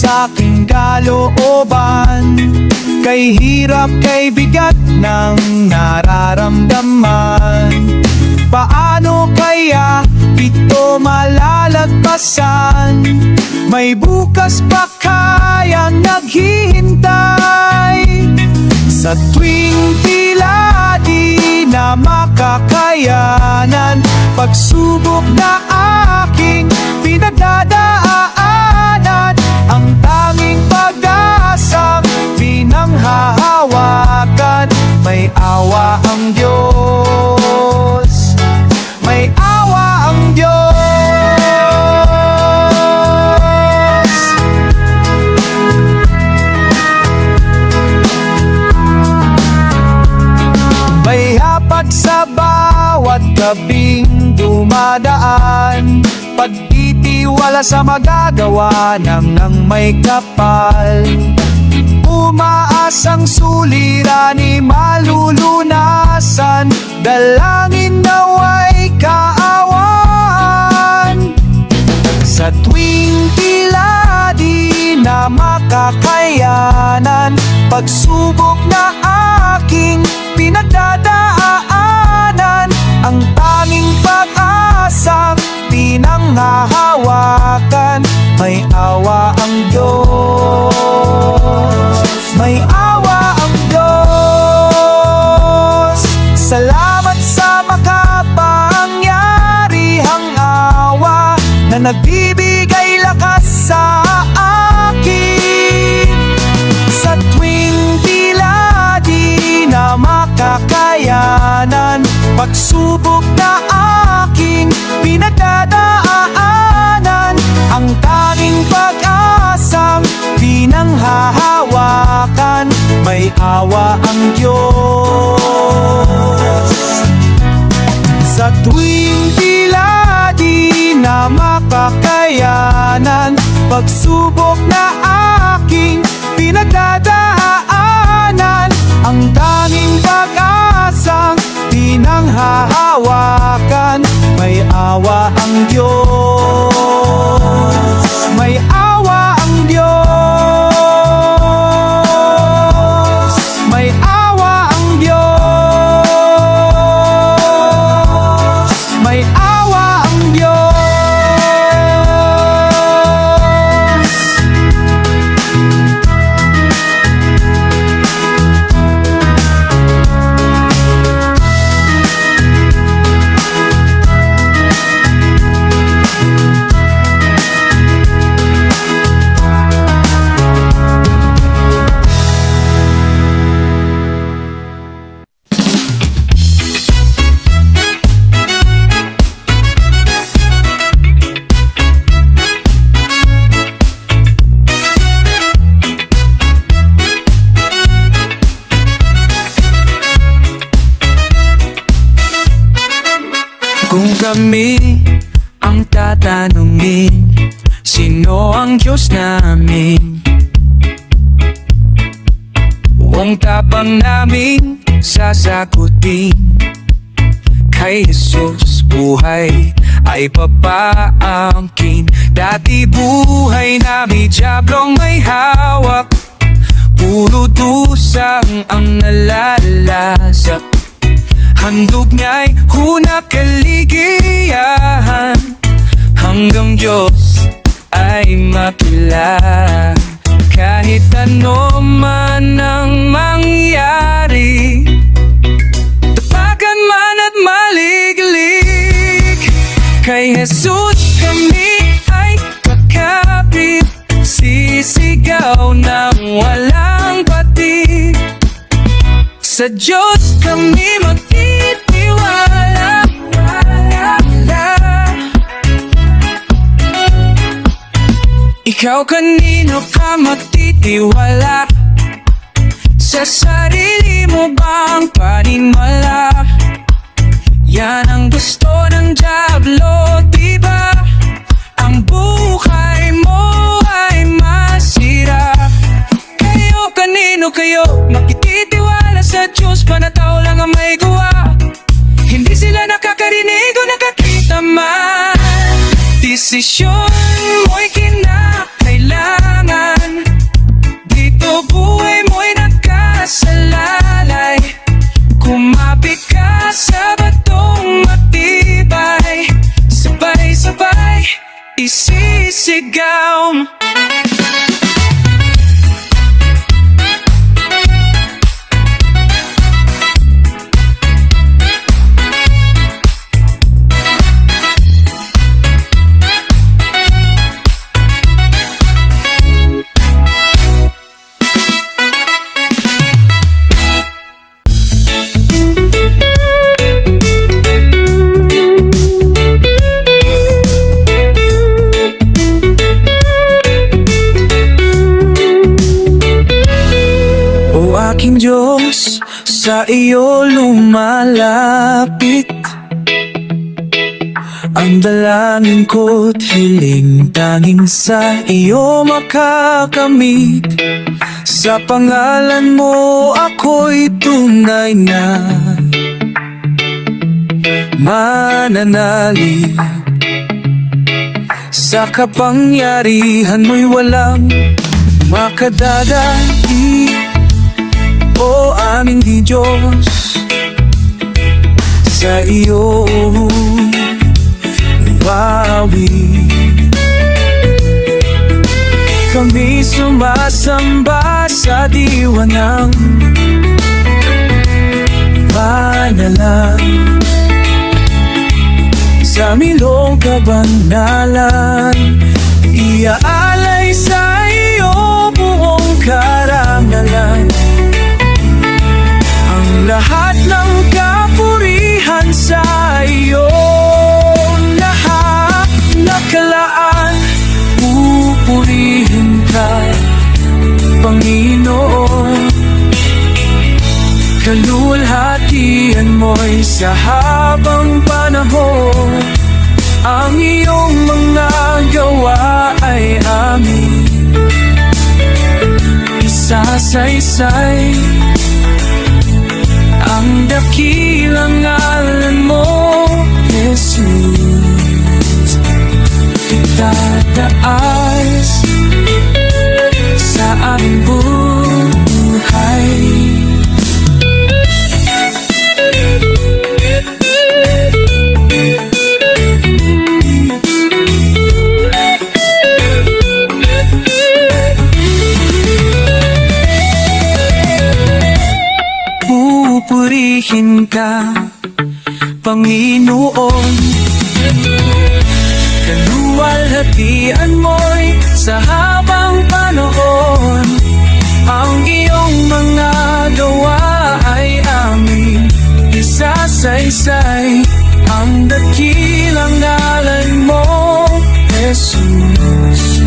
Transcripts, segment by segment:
sa'king kalooban. Kay hirap, kay bigat ng nararamdaman. Paano kaya ito malalagpasan? May bukas pa kayang naghihintay. Sa tuwing tila di na makakayanan, pagsubok na aking pinagdadaanan, ang tanging pag-asang pinanghahawakan. May awa ang Diyos, may awa ang Diyos. May hapat sa bawat gabing dumadaan, pagtitiwala sa magagawa ng may kapal. Umaasang suliranin malulunasan, dalangin nawa'y kaawan. Sa tuwing tila di na makakayanan, pagsubok na aking pinagdadaanan, ang tanging pag-asang pinanghahawakan. May awa ang Diyos, may awa ang Diyos. Salamat sa makapangyarihang awa na nagbibigay lakas sa akin. Sa tuwing tila di na makakayanan, pagsubok na aking pinagdadaanan, ang tanging pag-asang pinanghahawakan. May awa ang Diyos. Sa tuwing tila di na makakayanan, pagsubok na aking pinagdadaanan, ang tanging pag-asang pinanghahawakan. May awa ang Diyos, may awa ang Diyos, may awa ang Diyos, may awa ang Diyos. Kung kami ang tatanungin, sino ang Diyos namin? Huwag tapang namin sasagutin. Kay Jesus buhay ay papaangkin. Dati buhay namin diablong may hawak, puro dusang ang nalalasak. Handog niya'y hunap kaligayahan, hanggang Diyos ay makilala. Kahit ano man ang mangyari, tapakan man at maliglig, kay Jesus kami ay kakapit. Sisigaw ng walang patid, sa Diyos kami magtitiwala. Ikaw kanino ka magtitiwala? Sa sarili mo bang panimala? Yan ang gusto ng diablo, diba? Ang buhay mo ay masira. Kayo kanino kayo magtitiwala? Sa Diyos panataw lang ang may gawa. Hindi sila nakakarinig o nakakita man. Desisyon mo'y kinakailangan. isisigaw. Aking Diyos, sa iyo lumalapit ang dalangin ko't hiling, tanging sa iyo makakamit. Sa pangalan mo ako'y tunay na mananalig. Sa kapangyarihan mo'y walang makadadai. O aming Diyos, sa iyo bawi. Kami sumasamba sa diwa ng panalang. Sa milong kabanalan, iaalay sa iyo buong karangalan. Lahat ng kapurihan sa iyo, lahat nakalaan, pupurihin ka, Panginoon. Kalulhatian mo'y sa habang panahon, ang iyong mga gawa ay amin isasaysay. Ang dakilang ngalan mo, Jesus, itataas sa aming buhay. Pupurihin ka, Panginoon. Kaluwalhatian mo'y sa habang panahon, ang iyong mga gawa ay amin isasaysay. Ang dakilang ngalan mo, Jesus,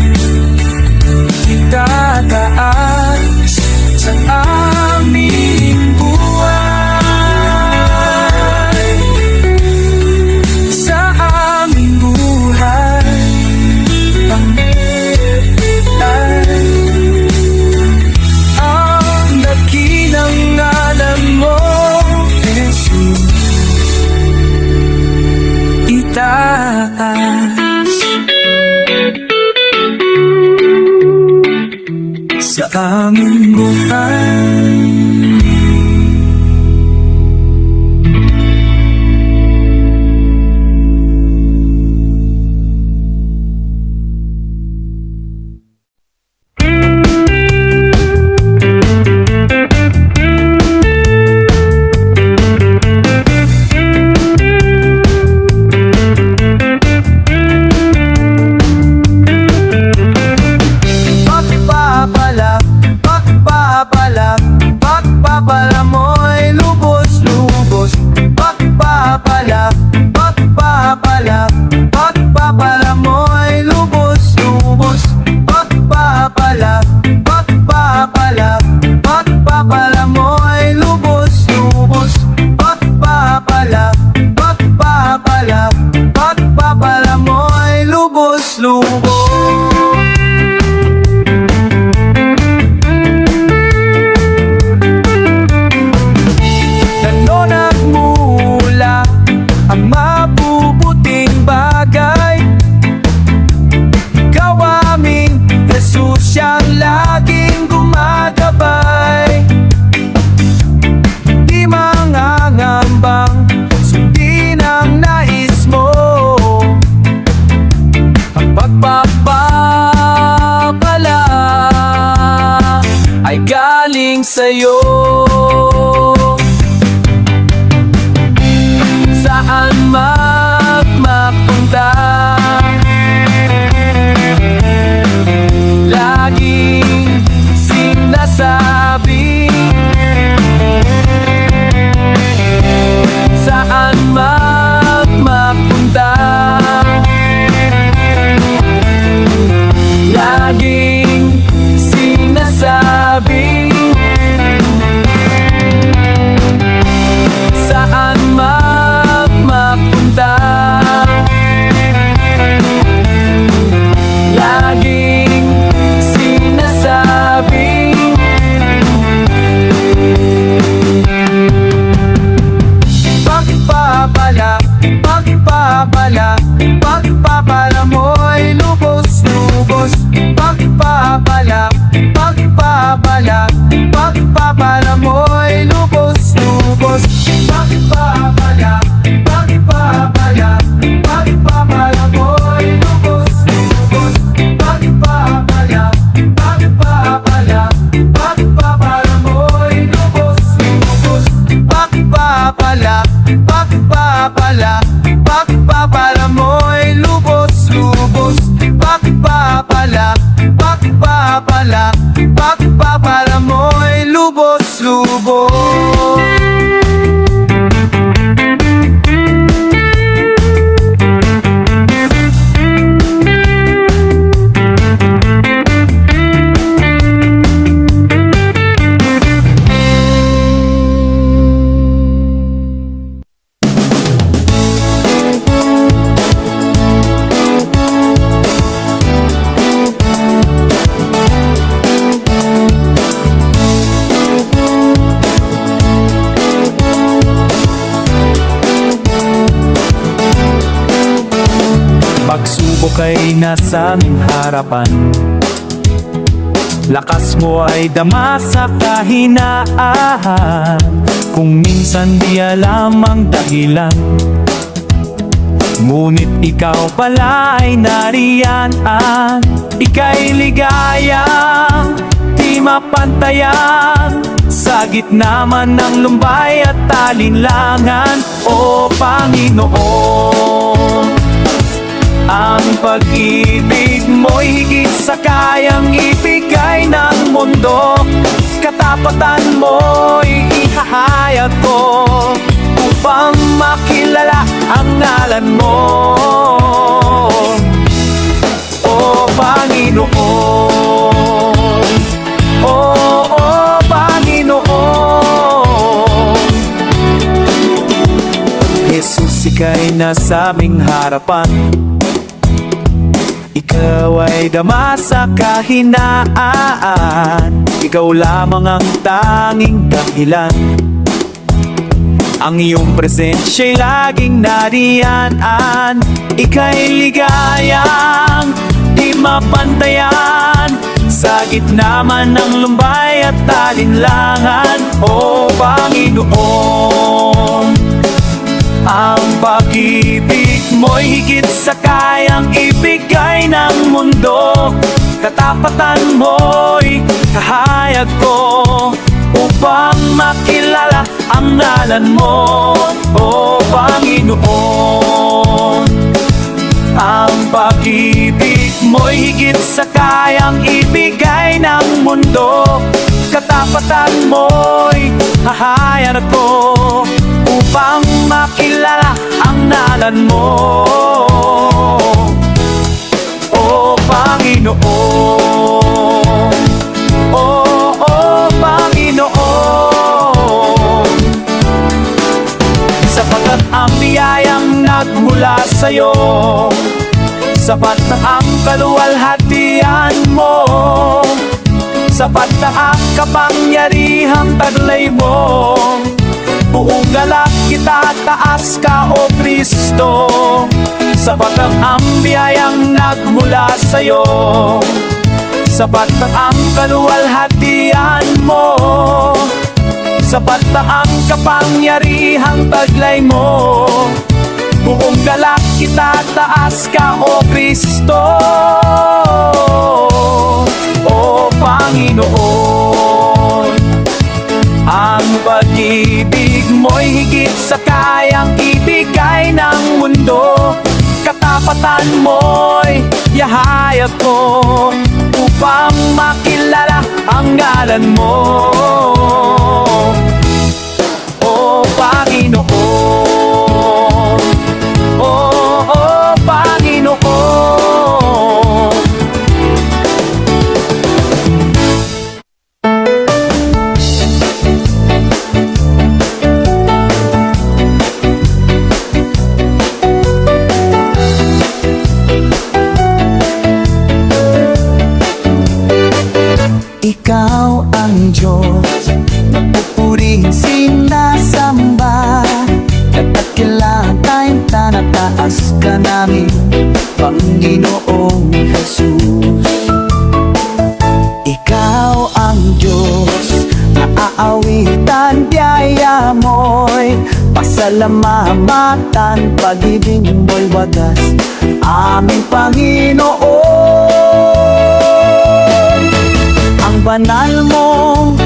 itataas sa aming buhay. Sa aming buhay, ang dakilang ngalan mo, Jesus, itaas sa aming buhay. pagpapala, pagpapala mo'y lubos-lubos. Pagpapala, pagpapala, pagpapala mo'y lubos-lubos. Pagsubok ay nasa aming harapan, lakas mo ay dama sa kahinaan. Kung minsan di alam ang dahilan, ngunit ikaw pala ay nariyan. Ika'y ligayang di mapantayan, sa gitna man ng lumbay at alinlangan. O Panginoon, ang pag-ibig mo'y higit sa kayang ibigay ng mundo. Katapatan mo'y ihahayag ko, upang makilala ang ngalan mo. O Panginoon, o Panginoon, Jesus, ika'y nasa aming harapan, ikaw ay dama sa kahinaan. Ikaw lamang ang tanging dahilan, ang iyong presensya'y laging nariyan. Ika'y ligayang di mapantayan, sa gitna man ng lumbay at alinlangan. O Panginoon, ang pag-ibig mo'y higit sa kayang ibigay ng mundo. Katapatan mo'y kahayag ko, upang makilala ang ngalan mo. O Panginoon, ang pag-ibig mo'y higit sa kayang ibigay ng mundo. Katapatan mo'y kahayag ko, upang makilala ang ngalan mo. O Panginoon, o Panginoon, sapagkat ang biyayang nagmula sa'yo, sapat na ang kaluwalhatian mo, sapat na ang kapangyarihang taglay mo. Buong galak kita taas ka, O Kristo, sapat ang biyayang nagmula sa'yo, sapat na ang kaluwalhatian mo, sapat na ang kapangyarihang taglay mo. Buong galak kita taas ka, O Kristo. O Panginoon, ang pag-ibig mo'y higit sa kayang ibigay ng mundo. Katapatan mo'y ihahayag ko, upang makilala ang ngalan mo. O Panginoon, o Panginoon, Ikaw ang Diyos, napupurihin sinasamba, at kailangan tayong tanataas ka namin, Panginoong Jesus. Ikaw ang Diyos, naaawitan biyaya mo'y pasalamatan, pag-ibig mo'y wagas, aming Panginoon. Ang banal mong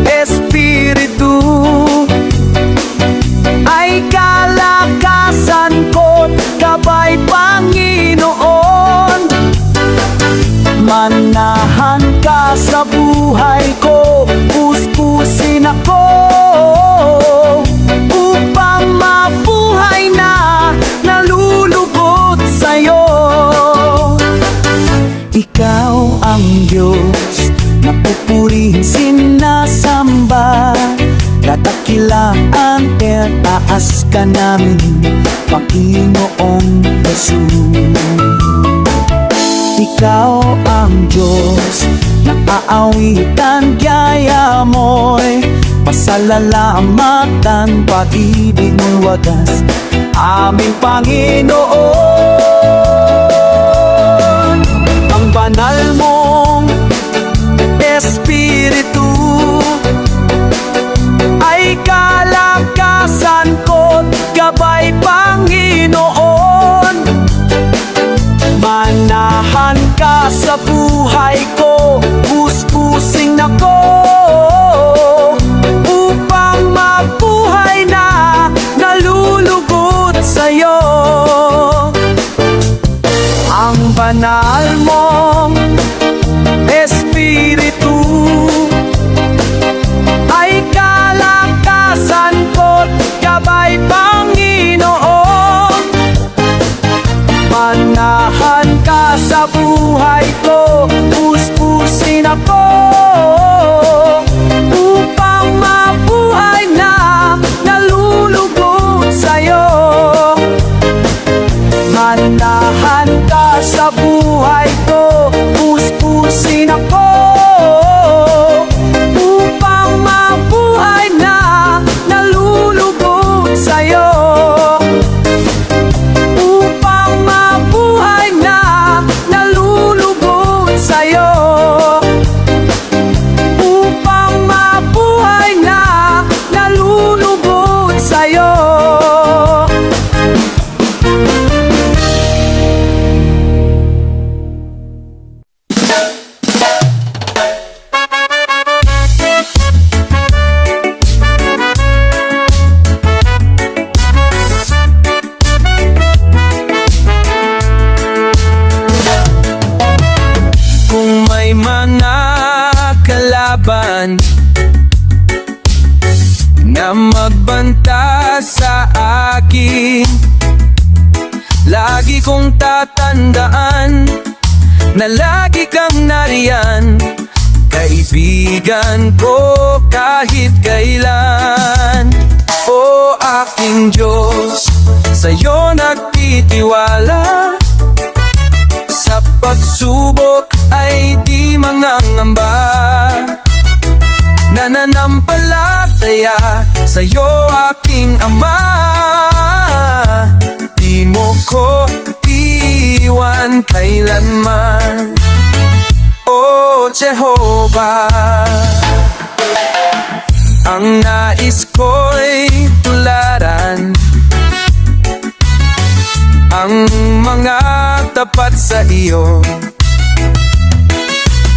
Espiritu ay kalakasan ka namin, Panginoong Jesus. Ikaw ang Diyos, naaawitan, kaya mo'y pasalamatan, pag-ibig mo'y wagas, aming Panginoon. Ang banal mong Espiritu ay kalakasan ko't gabay, Panginoon. Manahan ka sa buhay ko, puspusin ako, upang mabuhay na nalulugod sa'yo. Ang banal mong Espiritu ay kalakasan ko't gabay, Panginoon. Manahan ka sa buhay ko, puspusin ako, upang mabuhay na nalulugod sa'yo. Manahan ka sa buhay ko, puspusin ako, upang mabuhay na nalulugod sa'yo. Upang mabuhay na nalulugod sa'yo. Upang mabuhay na nalulugod sa'yo. Kung may mga kalaban na magbanta sa akin, lagi kong tatandaan na lagi kang nariyan, kaibigan ko kahit kailan. O aking Diyos, sa'yo nagtitiwala, sa pagsubok ay di mangangamba, nananampalataya sa'yo aking Ama. Di mo ko iwan kailanman, O Jehovah. Ang nais ko'y tularan ang mga tapat sa iyo,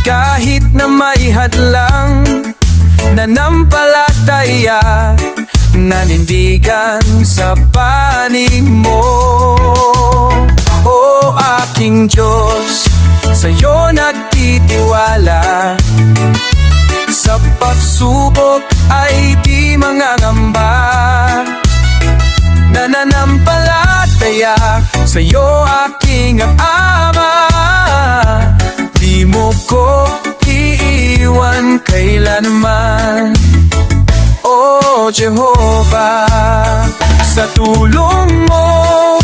kahit na may hadlang, nanampalataya, nanindigan sa panig mo. O aking Diyos, sa'yo nagtitiwala, sa pagsubok ay di mangangamba, nananampalataya sa'yo aking Ama. Di mo ko iiwan kailanman, O Jehovah. Sa tulong mo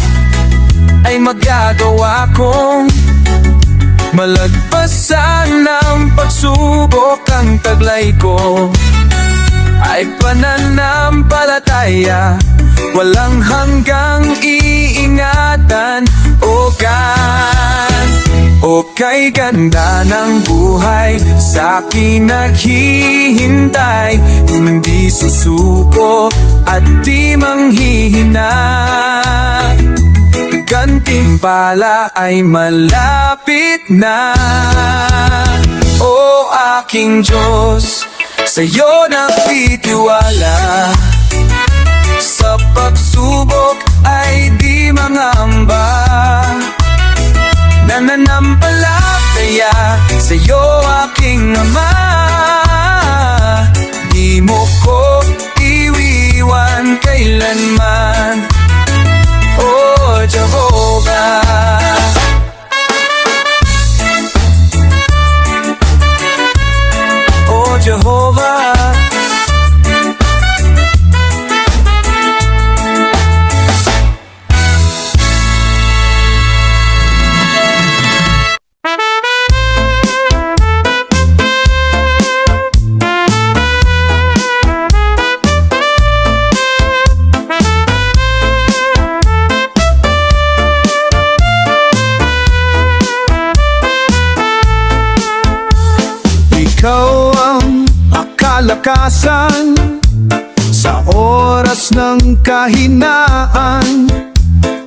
ay magagawa kong malagpasan ng pagsubok. Ang taglay ko ay pananampalataya, walang hanggang iingatan. O God, o kay ganda ng buhay, sa'kin naghihintay, hindi susuko at di manghihina. Gantimpala ay malapit na. O aking Diyos, sa'yo nagtitiwala, sa pagsubok ay di mangamba, nananampalataya sa'yo aking Ama. Di mo ko iwiwan kailanman, O Jehovah. O Jehovah. kalakasan sa oras ng kahinaan.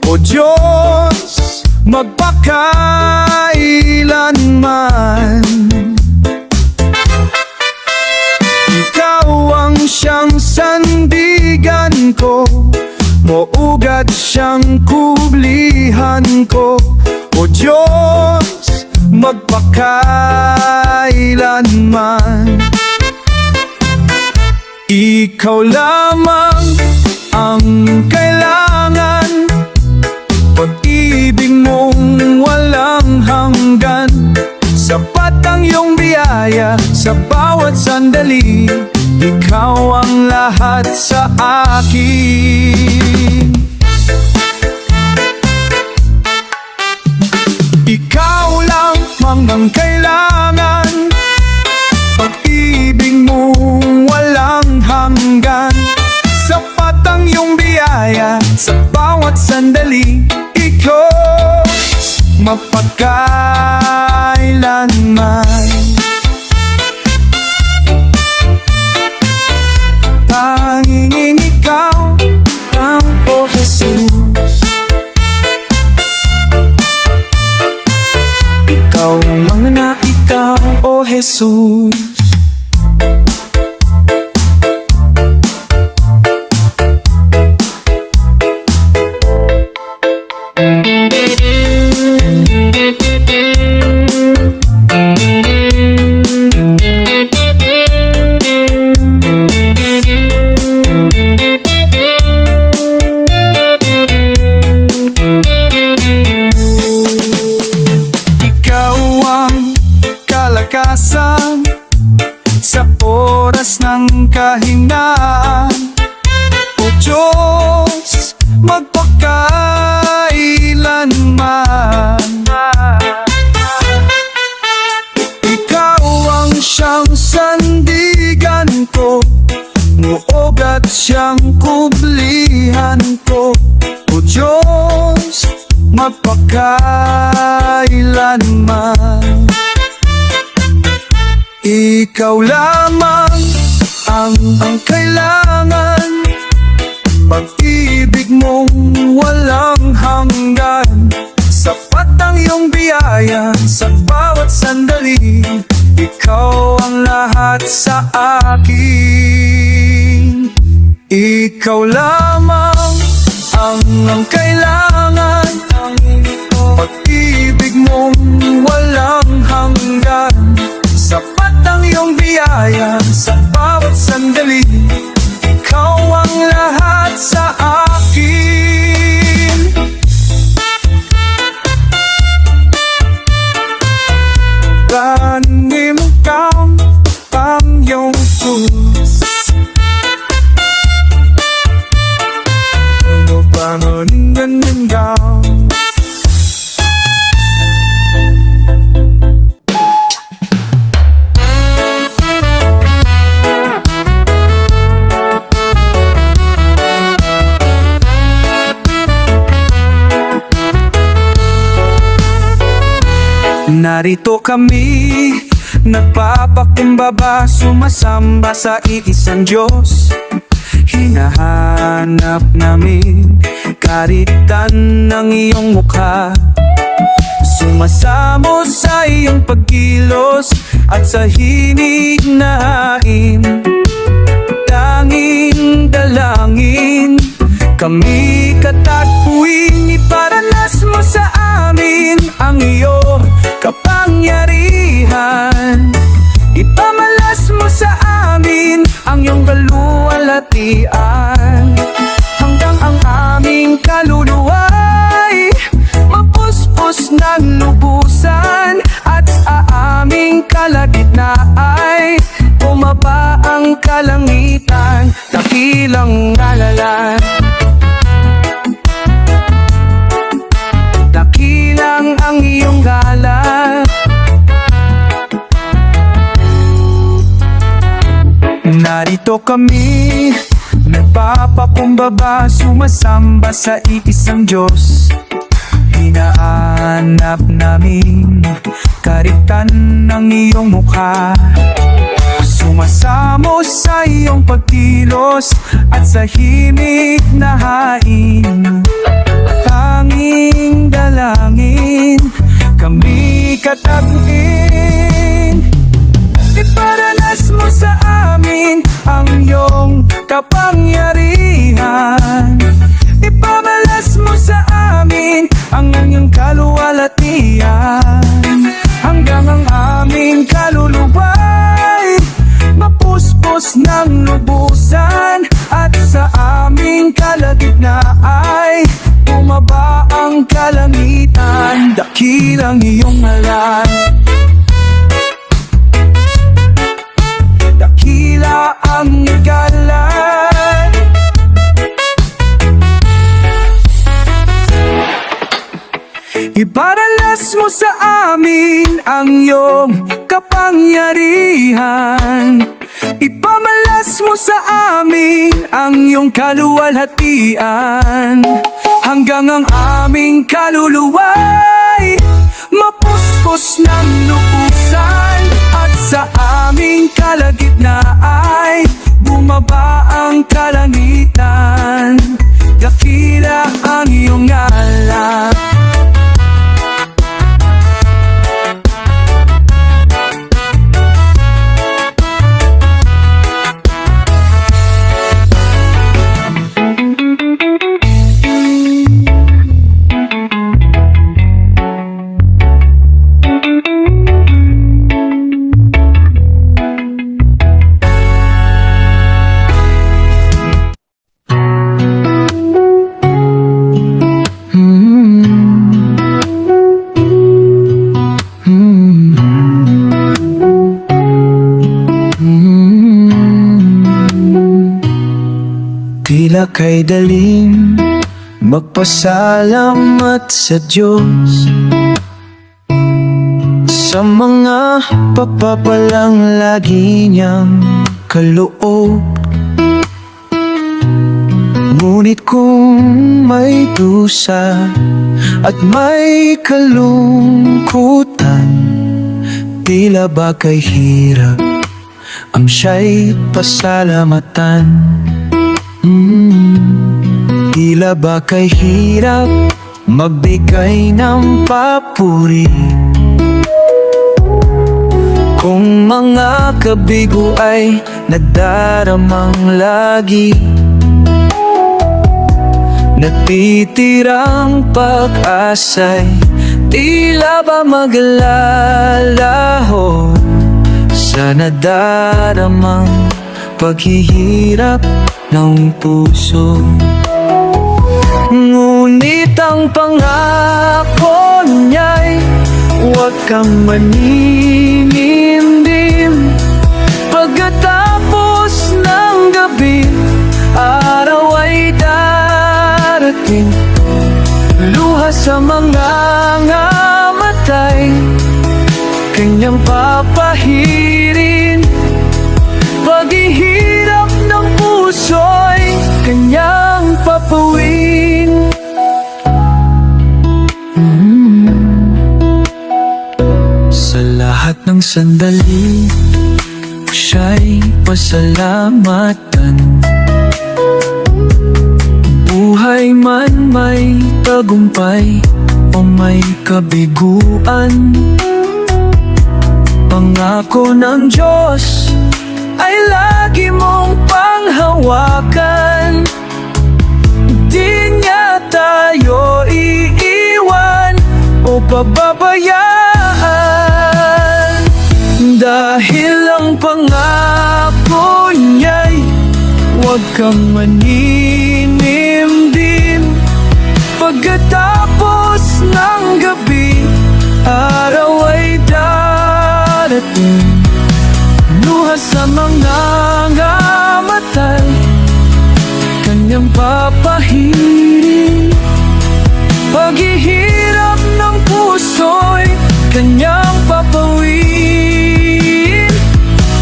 O Diyos, magpakailanman, Ikaw ang siyang sandigan ko, maugat siyang kublihan ko. O Diyos, magpakailanman, Ikaw lamang ang kailangan, pag-ibig mong walang hanggan. Sapat ang iyong biyaya sa bawat sandali, Ikaw ang lahat sa akin. Ikaw lamang ang kailangan, pag-ibig mong walang hanggan. Sapat ang iyong biyaya sa bawat sandali, Ikaw mapagkailanman. Tanging Ikaw ang O Jesus, Ikaw ang na Ikaw, O Jesus. Sa oras ng kahinaan, O Diyos, magpakailanman, Ikaw ang siyang sandigan ko, muogat siyang kublihan ko. O Diyos, magpakailanman, Ikaw lamang ang kailangan, pag-ibig mong walang hanggan. Sapat ang iyong biyaya sa bawat sandali, Ikaw ang lahat sa akin. Ikaw lamang ang kailangan, pag-ibig mong walang hanggan. Sapat ang iyong biyaya sa bawat sandali, Ikaw ang lahat sa akin. Ganin Ikaw ang iyong Diyos, ganin Ikaw. Narito kami, nagpapakumbaba, sumasamba sa iisang Diyos. Hinahanap namin karitan ng iyong mukha, sumasamo sa iyong pagkilos at sa hinig na hain. Tanging dalangin, kami katagpuin, iparanas mo sa amin ang iyong kapangyarihan. Ipamalas mo sa amin ang iyong kaluwalhatian, hanggang ang aming kaluluwa'y mapuspos ng lubusan, at sa aming kalagitnaan bumaba ang kalangitan, dakilang ngalalan. Dakilang ang iyong galang. Narito kami, nagpapakumbaba, sumasamba sa iisang Diyos. Hinahanap namin karitan ng iyong mukha, Sumasamo sa iyong pagkilos at sa himig na hain. Tanging dalangin kami kataguin. Iparanas mo sa amin ang iyong kapangyarihan. Ipamalas mo sa amin ang iyong kaluwalhatian. Hanggang ang aming kaluluwa'y mapuspos ng lubusan. At sa aming kalagitnaan ay bumaba ang kalangitan. Dakilang iyong ngalan, dakila ang galan. Iparalas mo sa amin ang iyong kapangyarihan. Ipamalas mo sa amin ang iyong kaluwalhatian. Hanggang ang aming kaluluwa'y mapuspos ng lubusan. At sa aming kalagitnaan ay bumaba ang kalangitan. Dakila ang iyong ngalan. Tila kay daling magpasalamat sa Diyos sa mga papapalang lagi niyang kaloob. Ngunit kung may dusa at may kalungkutan, tila ba kay hirap ang siya'y pasalamatan. Tila ba kay hirap magbigay ng papuri kung mga kabigo ay nadaramang lagi. Natitirang pag-asa'y tila ba maglalaho sa nadaramang paghihirap ng puso. Ngunit ang pangako niya'y huwag kang maninimdim. Pagkatapos ng gabi, araw ay darating. Luha sa mga ngamatay, kanyang papahirin. Paghihirap ng puso'y kanyang papawin. Sa lahat ng sandali, siya'y pasalamatan. Buhay man may tagumpay o may kabiguan, pangako ng Diyos ay lagi mong panghawakan. Di niya tayo iiwan o pababayaan, dahil ang pangako niya'y huwag kang maninimdim. Pagkatapos ng gabi, araw ay darating. Luha sa mga ngamatay, kanyang papahirin. Paghihirap ng puso'y kanyang papawin.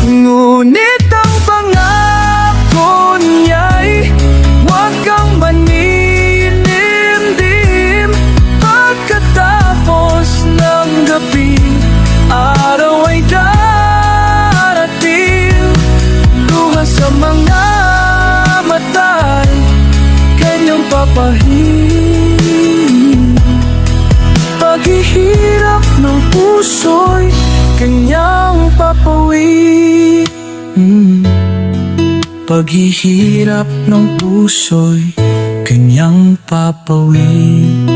Ngunit ang pangako niya'y huwag kang maninimdim. puso'y kanyang papawi. Paghihirap ng puso'y kanyang papawi.